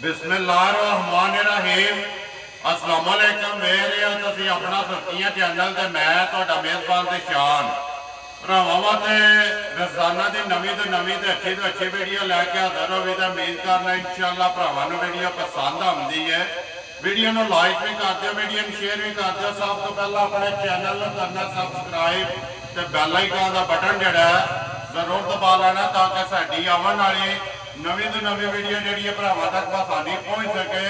बिस्मिल्लाहिर्रहमानिर्रहीम अस्सलाम वालेकुम मेरे हो तुसीं अपना सुर्खियां चैनल ते मैं तुहाडा मेज़बान ते शान भरावां वास्ते रोज़ाना की नवीं तो नवीं तो अच्छी वीडियो लैके हाज़र होगी तो उम्मीद करना इंशाअल्लाह भरावां नूं वीडियो पसंद आउंदी है। वीडियो नूं लाइक भी कर दिओ, वीडियो नूं शेयर भी कर दिओ। सब तो पहला अपने चैनल नूं करना सबसक्राइब ते बैल आइकन का बटन जिहड़ा जरूर दबा लेना ताकि साडी आवन वाली नवीं तो नवीं वीडियो जी भरावां तक आसानी पहुँच सके।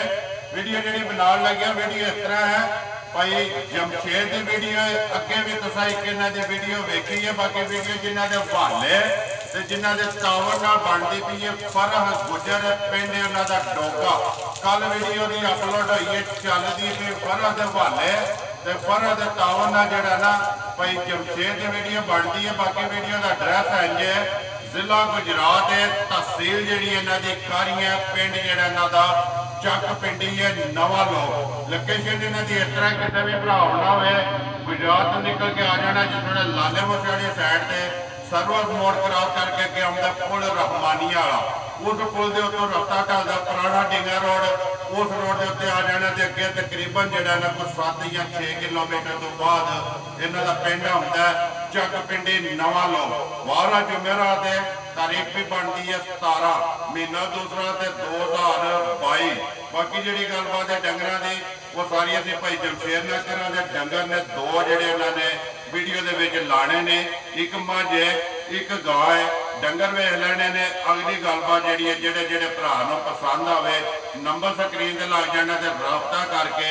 वीडियो जी बनाने लगे वीडियो इस तरह है भाई जमशेद की वीडियो अगे भी तुसा एक इन्हों की वीडियो वेखी है। बाकी वीडियो जिन्हों के हवाले तो जिन्हों के तावन बनती पई है फरह गुजर पिंड उन्होंने डोगा कल वीडियो की अपलोड हुई है चलती पई फरह के हवाले तो फरह के तावन जरा ना भाई जमशेद की वीडियो बनती है। बाकी वीडियो का एड्रैस है इंज जिला गुजरात है तहसील जी इन्हों की कारियां पिंड जरा इन्हों का चक पिंडी है नवा लो लोकेशन इन्हों की इस तरह किसी भी भरा होना हो गुजरात तो निकल के आ जाना जिसने लाले मोसे वाली साइड से सर्वस मोड़ क्रॉस करके अगे आउंदा पुल रहमानिया वाला उस पुल के उत्तों रस्ता ढलता पुराना डिंगा रोड उस रोड के उत्ते आ जाना तो अगे तकरीबन जरा ना कुछ 7 या 6 किलोमीटर तो बाद इन्हों का पिंड आउंदा चक पिंडी नवा लो वारा जुमेरात है तारीख भी बनती है 17 महीना दूसरा तो 2022। बाकी जी गलबात है डंगर की वो सारी अभी भाई जमशेद ने करा डंगर ने 2 जोड़े उन्होंने वीडियो के लाने ने एक मझ है एक गां है डंगर वेख लेने ने। अगली गलबात जी है जेडे जेडे भरा पसंद आवे नंबर स्क्रीन से लग जाना तो रब्ता करके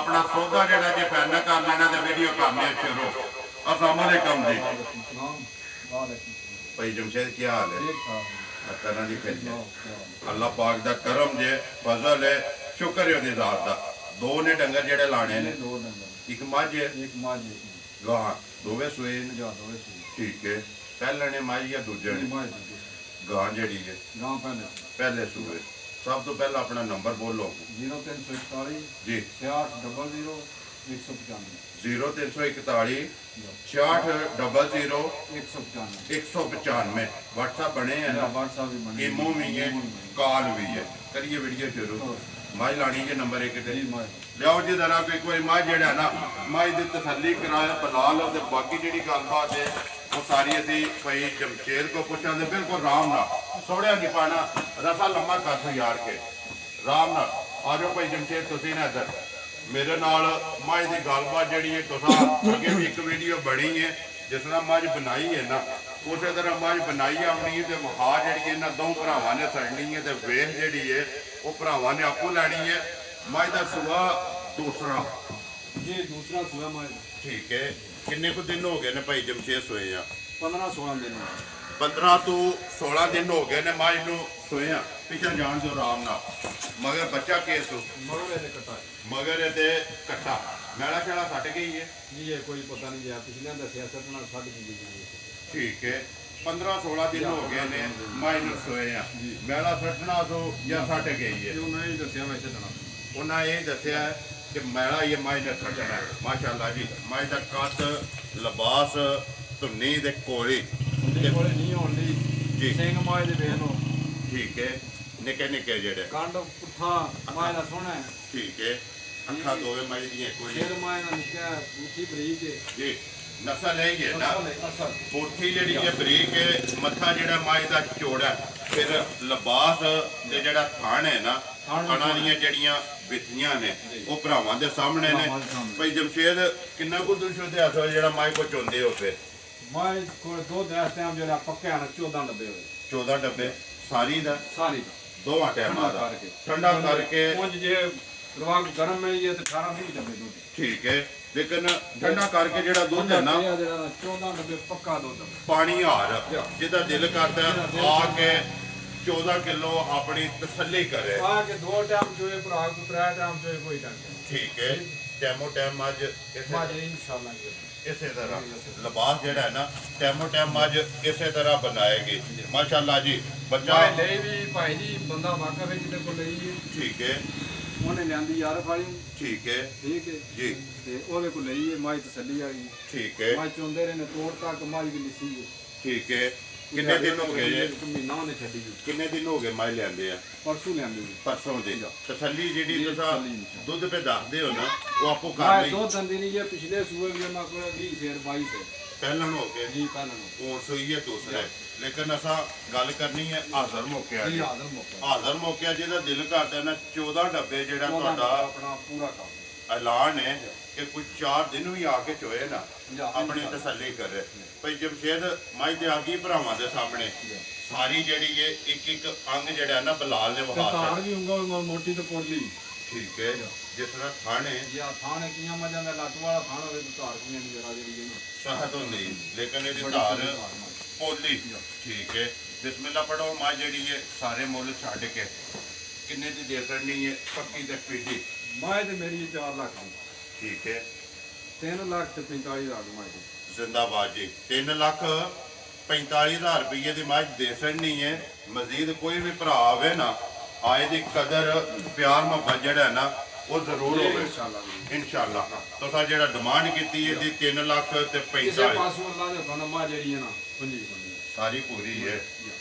अपना सौदा जोड़ा जो फाइनल कर लेना तो वीडियो करने शुरू। अस्सलाम वालेकुम जी भाई जमशेद क्या हाल है? तरह की फिर अल्लाह पाक दा करम जे फजल है शुक्र है उहदी ज़ात दा। 2 ने डंगर जेड़े लाने ने एक मझ है गां दोवे सूए ठीक है पहले ने मझ या दूजे ने गां जेड़ी है पहले सूए। सब तो पहला अपना नंबर बोलो 0341 जी 6600 0341 6600 195 व्हाट्सएप बने हैं ना इमो भी है कॉल भी है। करिए वीडियो शुरू माई लानी जे नंबर 1 ते लियाओ जी जरा एक बार माँ जेड़ा ना माई की तसली कराया बना लो तो बाकी जी गलबात है वो सारी अभी भाई जमशेद को पूछा तो बिल्कुल राम ना सोड़िया नहीं पाना रसा लम्मा कर यार के राम ना आ जाओ भाई जमशेद तुसी ना इधर मेरे नाल मझ की गलबात जी है तुसा अगे भी एक वीडियो बनी है जिस तरह मझ बनाई है ना उस तरह मझ बनाई आनी है तो वहा जी इन्होंने 2 भरावां ने सड़नी है तो वेख जी है वो भरावां ने आपू लैनी है। मझ का सूआ दूसरा सूआ मझ ठीक है। किन्ने को दिन हो गए ने भाई जमशेद सोए आ? 15-16 दिन 15 तो 16 दिन हो गए ने मझ नूं सोए आ। पिछा जान दो आराम ना मगर बच्चा केस मगर ये कट्टा मैला शैला सट गई है जी ये कोई पता नहीं गया पिछले दसिया सटना साढ़े ठीक है। 15-16 दिन हो गए ने मझ नूं सोए आ मैला सटना तो या सट गई है उन्होंने दसिया वैसे देना उन्हें यही दसिया कि मैला ये मझ ने सटना है। माशाअल्लाह जी मझ का कद लिबास धुन्नी ते कोली नहीं होनी जी सिंह माए दे वेख लो ठीक है निके निके जेड़े कंड पुट्ठा माए दा सोहना है ठीक है। अखा दोवे मझ दी कोई सिर माए दा निक्का ऊंची बरीक है जी नस्ल है ही है ना असल कोठी जी है बरीक है मत्था जो मझ का चौड़ा फिर लिबास ते जेड़ा थान है ना थाना दी जड़ियां बिथियां ने वो भरावां दे सामने ने। भाई जमशेद किन्ना को दुशो ते हस जेड़ा मझ को चोंदे हो फिर माए को 2 10 टाइम जरा पक्के आना 14 डब्बे हुए 14 डब्बे सारी दा सारी 2 टाइम ठंडा करके कुछ जे रवा गर्म में ये तो 18-20 डब्बे दूध ठीक है। लेकिन ठंडा करके जेड़ा दूध है ना 14 डब्बे पक्का दूध पानी हार जिदा दिल करता आके 14 किलो अपनी तसल्ली करे आके 2 टाइम चोए भरा को 3 टाइम चोए कोई टेंशन ठीक है। टाइमो टाइम अज इंशाल्लाह इसे तरह लिबास जेड़ा है ना टाइमो टाइम अज इसे तरह बनाएगी माशाअल्लाह जी। बच्चा ले भी भाई जी बंदा वाकई में जिते को लई है ठीक है ਉਹਨੇ ਲਿਆਂਦੀ ਯਾਰ ਫਾਲੀ ठीक है ਠੀਕ ਹੈ जी ਤੇ ਉਹਦੇ ਕੋਲ ਲਈ ਹੈ ਮਾਈ ਤਸੱਲੀ ਆ ਗਈ ठीक है ਮਾਈ ਚੋਂਦੇ ਰਹੇ ਨੇ ਤੋੜ ਤੱਕ ਮਾਈ ਦੀ ਲਿਸੀ ਹੈ ठीक है। ਕਿੰਨੇ ਦਿਨ ਹੋ ਗਏ ਜੇ? ਇੱਕ ਮਹੀਨਾ ਉਹਨੇ ਛੱਡੀ ਜੀ। ਕਿੰਨੇ ਦਿਨ ਹੋ ਗਏ ਮੈਂ ਲਿਆਂਦੇ ਆ? ਪਰਸੋਂ ਲਿਆਂਦੀ ਜੀ। ਪਰਸੋਂ ਦੇ। ਤਸੱਲੀ ਜਿਹੜੀ ਜੀ, ਤੁਸੀਂ ਤਸੱਲੀ। ਦੁੱਧ ਪੇ ਦੱਸਦੇ ਹੋ ਨਾ ਉਹ ਆਪੋ ਕਰ ਮੈਂ ਲਈ। ਦੋ ਦੰਦੀ ਨਹੀਂ ਜੇ ਪਿਛਲੇ ਸੂਏ ਵੀ ਉਹਨਾਂ ਕੋਲ 20 ਸ਼ੇਰ 22 ਸੇ ਪਹਿਲਾਂ ਹੋ ਗਏ ਜੀ ਪਹਿਲਾਂ ਨੂੰ ਹੁਣ ਸੋਈ ਹੈ ਦੂਸਰੇ, ਲੇਕਿਨ ਅਸਾਂ ਗੱਲ ਕਰਨੀ ਹੈ ਹਾਜ਼ਰ ਮੌਕਿਆ ਜੀ ਦੀ। ਹਾਜ਼ਰ ਮੌਕਾ ਹਾਜ਼ਰ ਮੌਕਿਆ ਜਿਹਦਾ ਦਿਲ ਕਰਦਾ ਨਾ 14 ਡੱਬੇ ਜਿਹੜਾ ਉਹਦਾ ਤੁਹਾਡਾ ਆਪਣਾ ਪੂਰਾ ਕੰਮ ਐਲਾਨ ਹੈ ਕਿ ਕੁਝ 4 ਦਿਨ ਵੀ ਆ ਕੇ ਚੋਏ ਨਾ ਜਾਂ ਆਪਣੀ ਤਸੱਲੀ ਕਰੇ। ਭਈ ਜਮਸ਼ੇਦ ਮਾਈ ਤੇ ਆ ਗਈ ਭਰਾਵਾਂ ਦੇ ਸਾਹਮਣੇ ਸਾਰੀ ਜਿਹੜੀ ਹੈ ਇੱਕ ਇੱਕ ਅੰਗ ਜਿਹੜਾ ਨਾ ਬਲਾਲ ਨੇ ਤੇ ਵਹਾ ਤਾਰ ਵੀ ਉਂਗਲ ਮੋਟੀ ਤੇ ਪੋਲੀ ਠੀਕ ਹੈ। ਜਿਸ ਤਰ੍ਹਾਂ ਥਾਣੇ ਜਾਂ ਥਾਣੇ ਕੀਆਂ ਮਜਾਂ ਦਾ ਲੱਟ ਵਾਲਾ ਥਾਣਾ ਹੋਵੇ ਤਾਂ ਤਾਰ ਕਿਵੇਂ ਨਹੀਂ ਜਰਾ ਜਿਹੜੀ ਹੈ ਨਾ ਸ਼ਾਹਦ ਹੁੰਦੀ ਲੇਕਿਨ ਇਹਦੀ ਬੜੀ ਧਾਰ ਸੋਹਣੀ ਧਾਰ ਮਾਰੀ। ਪੋਲੀ ਠੀਕ ਹੈ। ਬਿਸਮਿਲ੍ਲਾ ਪੜੋ ਮਾਂ ਜਿਹੜੀ ਹੈ ਸਾਰੇ ਮੁੱਲ ਛੱਡ ਕੇ ਕਿੰਨੇ ਦੀ ਦੇ ਕਰਨੀ ਹੈ ਪੱਕੀ ਤੇ ਪੀਟੀ ਮਾਏ ਤੇ ਮੇਰੀ 4 ਲੱਖ ਦੀ ਠੀਕ ਹੈ। 3 ਲੱਖ ਤੇ 45 ਹਜ਼ਾਰ ਮਾਏ ਦੀ ਜ਼ਿੰਦਾਬਾਦ ਜੀ 3,45,000 ਰੁਪਏ ਦੀ ਮੱਝ ਦੇ ਸੜਨੀ ਹੈ। ਮਜ਼ੀਦ ਕੋਈ ਵੀ ਭਰਾ ਆਵੇ ਨਾ ਆਏ ਦੀ ਕਦਰ ਪਿਆਰ ਮੁਹੱਬਤ ਜਿਹੜਾ ਹੈ ਨਾ ਉਹ ਜ਼ਰੂਰ ਹੋਵੇ ਇਨਸ਼ਾਅੱਲਾ ਜੀ। ਇਨਸ਼ਾਅੱਲਾ। ਤੁਸੀਂ ਜਿਹੜਾ ਡਿਮਾਂਡ ਕੀਤੀ ਹੈ ਦੀ 3 ਲੱਖ ਤੇ ਕਿਸੇ 45 ਪਾਸੋਂ ਅੱਲਾ ਦੇ ਹੁਕਮ ਨਾਲ ਮਾਂ ਜਿਹੜੀ ਹੈ ਨਾ ਪੁੰਜੀ ਪੁੰਜੀ ਸਾਰੀ ਪੂਰੀ ਹੈ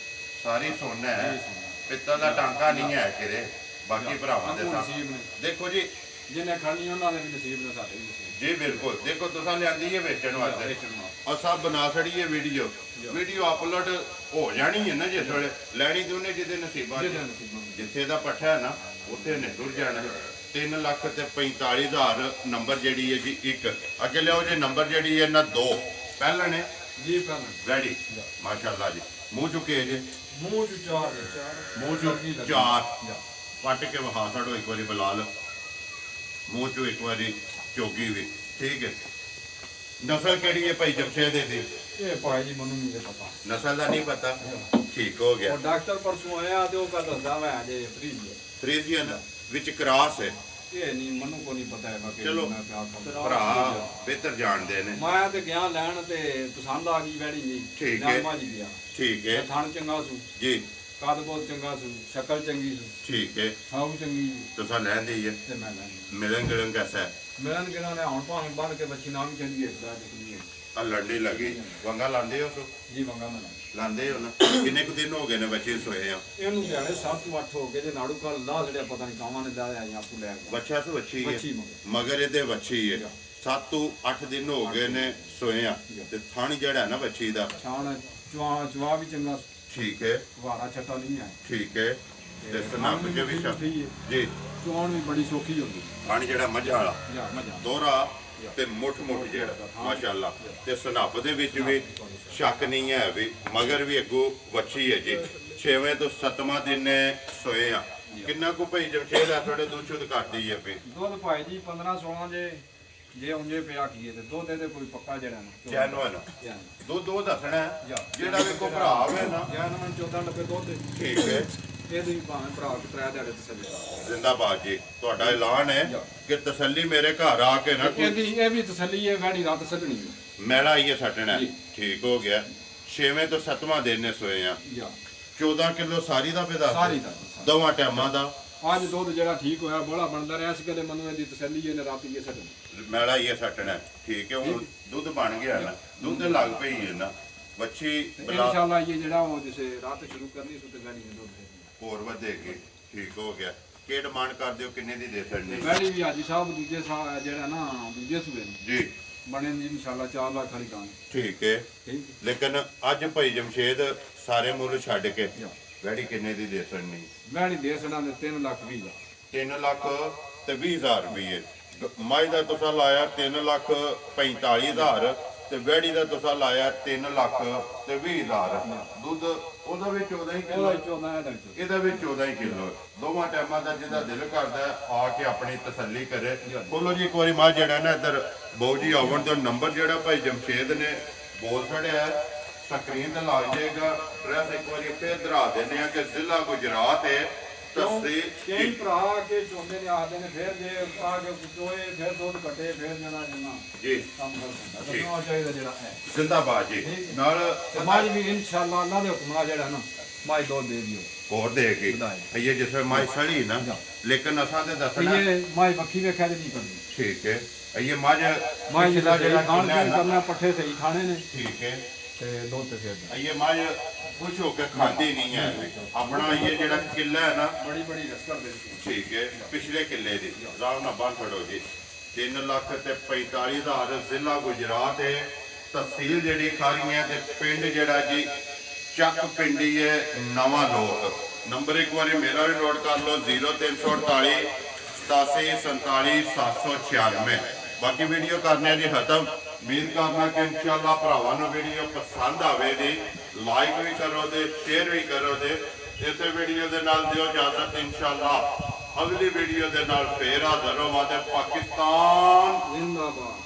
ਸਾਰੀ ਸੋਨਾ ਹੈ ਜੀ ਸੋਨਾ। ਪਿੱਤਲ ਦਾ ਟਾਂਕਾ ਨਹੀਂ ਹੈ ਕਿਰੇ ਬਾਕੀ ਭਰਾਵਾਂ ਦੇ ਆਪੋ ਸਾਹਮਣੇ ਨਸੀਬ ਨੇ ਦੇਖੋ ਜੀ ਜਿਹਨੇ ਖੜਨੀ ਉਹਨਾਂ ਦੇ ਵੀ ਨਸੀਬ ਨੇ ਸਾਡੇ ਵੀ ਨਸੀਬ ਜੀ ਬਿਲਕੁਲ ਦੇਖੋ ਤੁਸੀਂ ਲਿਆਂਦੀ ਹੈ ਵੇਚਣ ਵਾਸਤੇ ਵੇਚਣ ਵਾਸਤੇ। ਔਰ ਸਭ ਬਣਾ ਛੜੀ ਹੈ ਵੀਡੀਓ ਅਪਲੋਡ ਹੋ ਜਾਣੀ ਹੈ ਨਾ ਜਿਸ ਵੇਲੇ ਲੈਣੀ ਤੇ ਉਹਨੇ ਜਿਹਦੇ ਨਸੀਬਾਂ 'ਚ। ਜਿਹਦੇ ਨਸੀਬਾਂ ਨੇ। ਜਿੱਥੇ ਦਾ ਪੱਠਾ ਹੈ ਨਾ ਉੱਥੇ ਨੇ ਤੁਰ ਜਾਣਾ 3 ਲੱਖ ਤੇ 45,000 ਨੰਬਰ ਜਿਹੜੀ ਹੈ ਜੀ ਇੱਕ ਅੱਗੇ ਲਿਆਓ ਜੀ ਨੰਬਰ ਜਿਹੜੀ ਹੈ ਨਾ 2 ਪਹਿਲਾਂ ਨੇ ਜੀ ਪਹਿਲਾਂ ਰੈਡੀ ਮਾਸ਼ਾਅੱਲਾ ਜੀ ਮੂੰਹ ਚੁੱਕੇ ਜੇ ਮੂੰਹ ਚ ਚਾਰ ਮੂੰਹ ਚੋਂ 4 ਪੱਟ ਕੇ ਵਹਾ ਛੜੋ ਇੱਕ ਵਾਰੀ ਬਲਾਲ ਮੂੰਹ ਚੋਂ ਇੱਕ ਵਾਰੀ ਚੋਗੀ ਵੀ ਠੀਕ ਹੈ। ਨਸਲ ਕਿਹੜੀ ਹੈ ਭਾਈ ਜਮਸ਼ੇਦ ਦੀ? ਇਹ ਭਾਈ ਜੀ ਮੈਨੂੰ ਨਹੀਂ ਪਤਾ ਨਸਲ ਦਾ ਨਹੀਂ ਪਤਾ ਠੀਕ ਹੋ ਗਿਆ। ਉਹ ਡਾਕਟਰ ਪਰਸੋਂ ਆਇਆ ਤੇ ਉਹ ਕਹਿੰਦਾ ਦੱਸਦਾ ਵਾ ਜੇ ਫਰੀਜ ਫਰੀਜ਼ੀਅਨ ਵਿੱਚ ਕ੍ਰਾਸ ਹੈ। ਇਹ ਨਹੀਂ ਮੈਨੂੰ ਕੋ ਨਹੀਂ ਪਤਾ ਹੈ ਬਾਕੀ ਚਲੋ, ਮੈਂ ਕਿਆ ਕਰਾਂ। ਭਰਾ ਬਿਹਤਰ ਜਾਣਦੇ ਨੇ ਮੈਂ ਤੇ ਗਿਆ ਲੈਣ ਤੇ ਪਸੰਦ ਆ ਗਈ ਵੈੜੀ ਜੀ ਠੀਕ ਹੈ। ਨਾਮਾ ਜੀ ਗਿਆ ਠੀਕ ਹੈ ਥਣ ਚੰਗਾ ਸੂ ਜੀ ਕੱਦ ਬਹੁਤ ਚੰਗਾ ਸੂ ਸ਼ਕਲ ਚੰਗੀ ਸੂ ਠੀਕ ਹੈ। ਸਭ ਚੰਗੀ ਤੁਸੀਂ ਲੈਂਦੀ ਹੈ ਤੇ ਮੈਂ ਲੈਣੀ ਮਿਲਣ ਗਿਲਣ ਕੈਸਾ ਹੈ? ਮਿਲਣ ਗਿਲਣ ਨੇ ਹੁਣ ਭਾਵੇਂ ਬੰਨ ਕੇ ਬੱਚੀ ਨਾ ਵੀ ਚੰਗੀ ਇੱਕ ਦਾ ਦਿਖਣੀ ਹੈ ਆ ਲੜਨੀ ਲੱਗੀ ਵੰਗਾ ਲਾਉਂਦੇ ਹੋ ਤੋ ਜੀ ਮੰਗਾ ਮੈਂ ਲਾਉਂਦੇ ਹੋ ਨਾ ਕਿੰਨੇ ਕੁ ਦਿਨ ਹੋ ਗਏ ਨੇ ਬੱਚੇ ਸੋਏ ਆ? ਇਹਨੂੰ ਦਿਹਾੜੇ 7 ਤੋਂ 8 ਹੋ ਗਏ ਜੇ ਨਾੜੂ ਕੱਲ ਲਾ ਛੜਿਆ ਪਤਾ ਨਹੀਂ ਕਾਵਾਂ ਨੇ ਦਾਇਆ ਜਾਂ ਆਪੂ ਲੈ ਗਿਆ ਬੱਚਾ ਸੋ ਵੱਛੀ ਹੈ ਬੱਚੀ ਮਗਰ ਮਗਰ ਇਹਦੇ ਵੱਛੀ ਹੈ 7 ਤੋਂ 8 ਦਿਨ ਹੋ ਗਏ ਨੇ ਸੋਏ ਆ ਤੇ ਥਣ ਜਿਹੜਾ ਹੈ ਨਾ ਵੱਛੀ ਦਾ ਛਾਣ ਚਵਾ ਵੀ ਚੰਗਾ ਠੀਕ ਹੈ ਵਾਰਾ ਛੱਟਾ ਨਹੀਂ ਹੈ ਠੀਕ ਹੈ ਤੇ ਸਨੱਪ ਜੇ ਵੀ ਛੱਪ ਜੀ ਚੋਣ ਵੀ ਬੜੀ ਸੌਖੀ ਹੁੰਦੀ ਥਣ ਜਿਹੜਾ ਮੱਝਾਂ ਵਾਲਾ ਜਾਂ ਮਜ਼ਾ ਦੋਹਰਾ ਤੇ ਮੁੱਠ ਜਿਹੜਾ ਮਾਸ਼ਾਅੱਲਾ ਤੇ ਸਨੱਪ ਦੇ ਵਿੱਚ ਵੀ ਸ਼ੱਕ ਨਹੀਂ ਹੈ ਵੀ ਮਗਰ ਵੀ ਅੱਗੋਂ ਵੱਛੀ ਹੈ ਜੀ 6ਵੇਂ ਤੋਂ 7ਵਾਂ ਦਿਨ ਨੇ ਸੋਏ ਆ ਕਿੰਨਾ ਕੁ ਭਈ ਜਮਸ਼ੇਦ ਆ ਥੋੜੇ ਦੁੱਧ ਸ਼ੁੱਧ ਕਰਦੀ ਹੈ ਵੀ ਦੁੱਧ ਭਾਈ ਜੀ 15 16 ਜੇ ਉਂਝੇ ਪਿਆ ਕੀਏ ਤੇ ਦੁੱਧ ਇਹਦੇ ਕੋਈ ਪੱਕਾ ਜਿਹੜਾ ਨਾ ਜੈਨੂਅਨ ਦੁੱਧ ਉਹ ਦੱਸਣਾ ਹੈ। ਜਾਂ ਜਿਹੜਾ ਵੀ ਕੋਈ ਭਰਾ ਹੋਵੇ ਨਾ ਜੈਨੂਅਨ 14 ਡੱਬੇ ਦੁੱਧ ਠੀਕ ਹੈ ਇਹਦੇ ਵੀ ਭਾਵੇਂ ਭਰਾ ਕਿ ਤਰੇ ਦਿਹਾੜੇ ਤਸੱਲੀ ਜ਼ਿੰਦਾਬਾਦ ਜੀ ਤੁਹਾਡਾ ਐਲਾਨ ਹੈ ਕਿ ਤਸੱਲੀ ਮੇਰੇ ਘਰ ਆ ਕੇ ਨਾ ਕੋਈ ਇਹ ਵੀ ਤਸੱਲੀ ਹੈ ਗਾੜੀ ਰਾਤ ਸੱਜਣੀ ਹੈ ਮੈਲਾ ਹੀ ਸੱਟਣਾ ਜੀ। ਠੀਕ ਹੋ ਗਿਆ 6ਵੇਂ ਤੋਂ 7ਵਾਂ ਦਿਨ ਨੇ ਸੋਏ ਆ ਜਾਂ 14 ਕਿਲੋ ਸਾਰੀ ਦਾ ਪੈਦਾ ਸਾਰੀ ਦਾ ਦੋਵਾਂ ਟਾਈਮਾਂ ਦਾ ਅੱਜ ਦੁੱਧ ਜਿਹੜਾ ਠੀਕ ਹੋਇਆ ਬੜਾ ਬਣਦਾ ਰਿਹਾ ਸੀ ਕਦੇ ਮੈਨੂੰ ਇਹਦੀ ਤਸੱਲੀ ਇਹਨੇ ਰਾਤੀ ਇਹ ਸੱਜਣੀ ਮੈਲਾ ਹੀ ਸੱਟਣਾ ਠੀਕ ਹੈ ਹੁਣ ਦੁੱਧ ਬਣ ਗਿਆ ਨਾ ਦੁੱਧ ਲੱਗ ਪਈ ਹੈ ਨਾ ਵੱਛੀ ਬਲਾ ਇਨਸ਼ਾਅੱਲਾ ਇਹ ਜਿਹੜਾ ਉਹ ਜਿਸੇ ਰਾਤ ਸ਼ੁਰੂ ਕਰਨੀ ਸੁਤੇ ਗਾੜੀ ਨੇ ਦੁੱਧ ਦੇਣੀ। ਹੋਰ ਵਧੇਗੀ ਠੀਕ ਹੋ ਗਿਆ ਕੀ ਡਿਮਾਂਡ ਕਰਦੇ ਹੋ ਕਿੰਨੇ ਦੀ ਦੇ ਸਕਣੀ ਗਾੜੀ ਵੀ ਹਾਜੀ ਸਾਹਿਬ ਦੂਜੇ ਜਿਹੜਾ ਨਾ ਦੂਜੇ ਸੂਬੇ ਨੂੰ ਜੀ ਬਣੇ ਜੀ ਇਨਸ਼ਾਅੱਲਾ 4 ਲੱਖ ਵਾਲੀ ਕਾਂ ਠੀਕ ਹੈ ਠੀਕ ਲੇਕਿਨ ਅੱਜ ਭਾਈ ਜਮਸ਼ੇਦ ਸਾਰੇ ਮੁੱਲ ਛੱਡ ਕੇ ਵੈੜੀ ਕਿੰਨੇ ਦੀ ਦੇ ਸਕਣੀ ਗਾੜੀ ਦੇ ਸਣਾ ਦੇ 3 ਲੱਖ 20 ਦਾ 3 ਲੱਖ ਤੇ 20,000 ਰੁਪਏ ਮਾਈ ਦਾ ਤੁਸੀਂ ਲਾਇਆ 3 ਲੱਖ 45,000 ਤੇ ਵੈੜੀ ਦਾ ਤੁਸੀਂ ਲਾਇਆ 3 ਲੱਖ ਤੇ 20,000 ਦੁੱਧ ਉਹਦਾ ਵੀ 14 ਹੀ ਕਿਲੋ ਉਹਦਾ 14 ਦਾ ਇਹਦਾ ਵੀ 14 ਹੀ ਕਿਲੋ ਦੋਵਾਂ ਟਾਈਮਾਂ ਦਾ ਜਿਹਦਾ ਦਿਲ ਕਰਦਾ ਹੈ, ਆ ਕੇ ਆਪਣੀ ਤਸੱਲੀ ਕਰੇ ਬੋਲੋ ਜੀ ਇੱਕ ਵਾਰੀ ਮਾਂ ਜਿਹੜਾ ਨਾ ਇੱਧਰ ਬਾਊ ਜੀ ਆਵਣ ਦਾ ਨੰਬਰ ਜਿਹੜਾ ਭਾਈ ਜਮਸ਼ੇਦ ਨੇ ਬੋਲ ਛੜਿਆ ਸਕਰੀਨ ਤੇ ਲੱਗ ਜਾਏਗਾ ਐਡਰੈਸ ਇੱਕ ਵਾਰੀ ਫੇਰ ਦਰਾ ਦਿੰਦੇ ਆ ਕਿ ਜ਼ਿਲ੍ਹਾ ਗੁਜਰਾਤ ਹੈ ਕਈ ਤਸਦੀਕ ਭਰਾ ਕੇ ਚੋਂਦੇ ਨੇ ਆਖਦੇ ਨੇ ਫਿਰ ਜੇ ਆ ਕੇ ਚੋਏ ਫਿਰ ਦੁੱਧ ਕੱਟੇ ਫਿਰ ਜਣਾ ਜੀ ਕੰਮ ਕਰਦਾ ਦੱਸਣਾ ਚਾਹੀਦਾ ਜਿਹੜਾ ਹੈ ਜ਼ਿੰਦਾਬਾਦ ਜੀ ਨਾਲ ਤੇ ਮਾਜ ਵੀ ਇਨਸ਼ਾਅੱਲਾ ਅੱਲਾ ਦੇ ਹੁਕਮ ਨਾਲ ਜਿਹੜਾ ਨਾ ਮਾਜ ਦੁੱਧ ਦੇ ਦਿਓ ਹੋਰ ਦੇਗੀ ਇਹ ਜਿਸ ਵੇ ਮਾਈ ਸੜੀ ਨਾ ਲੇਕਿਨ ਅਸਾਂ ਤੇ ਦੱਸਣਾ ਇਹ ਮਾਜ ਵੱਖੀ ਵੇਖਿਆ ਤੇ ਨਹੀਂ ਕਰਨੀ ਠੀਕ ਹੈ ਇਹ ਮੱਝ ਮਾਜ ਦਾ ਜਿਹੜਾ ਖਾਣ ਕਿੱਲਾ ਹੈ ਪੀਣ ਨਾ, ਕਰਨਾ ਪੱਠੇ ਸਹੀ ਖਾਣੇ ਨੇ ਠੀਕ ਹੈ ਤੇ ਦੁੱਧ ਤੇ ਫਿਰ ਇਹ ਮੱਝ ਖੁਸ਼ ਹੋ ਕੇ ਖਾਂਦੀ ਨਹੀਂ ਹੈ ਆਪਣਾ ਇਹ ਜਿਹੜਾ ਕਿੱਲਾ ਹੈ ਨਾ ਬੜੀ ਬੜੀ ਰਸ ਕਰਦੇ ਸੀ। ਠੀਕ ਹੈ ਪਿਛਲੇ ਕਿੱਲੇ ਦੀ ਆਰਾਮ ਨਾਲ ਬੰਨ ਛੱਡੋ ਜੀ 3,45,000 ਜ਼ਿਲ੍ਹਾ ਗੁਜਰਾਤ ਹੈ ਤਹਿਸੀਲ ਜਿਹੜੀ ਖਾਰੀਆਂ ਤੇ ਪਿੰਡ ਜਿਹੜਾ ਜੀ ਚੱਕ ਪਿੰਡੀ ਹੈ ਨਵਾਂ ਲੋਕ ਨੰਬਰ ਇੱਕ ਵਾਰੀ ਮੇਰਾ ਵੀ ਨੋਟ ਕਰ ਲਓ 0348 87 47 796 ਬਾਕੀ ਵੀਡੀਓ ਕਰਨੇ ਆ ਜੀ ਖਤਮ ਉਮੀਦ ਕਰਨਾ ਕਿ ਇਨਸ਼ਾਅੱਲਾ ਭਰਾਵਾਂ ਨੂੰ ਵੀਡੀਓ ਪਸੰਦ ਆਵੇਗੀ ਲਾਈਕ ਵੀ ਕਰੋ ਤੇ ਸ਼ੇਅਰ ਵੀ ਕਰੋ ਤੇ ਇਸੇ ਵੀਡੀਓ ਦੇ ਨਾਲ ਦਿਓ ਇਜਾਜ਼ਤ ਇਨਸ਼ਾਅੱਲਾ ਅਗਲੀ ਵੀਡੀਓ ਦੇ ਨਾਲ ਫੇਰ ਹਾਜ਼ਰ ਹੋਵਾਂਗੇ ਪਾਕਿਸਤਾਨ ਜ਼ਿੰਦਾਬਾਦ।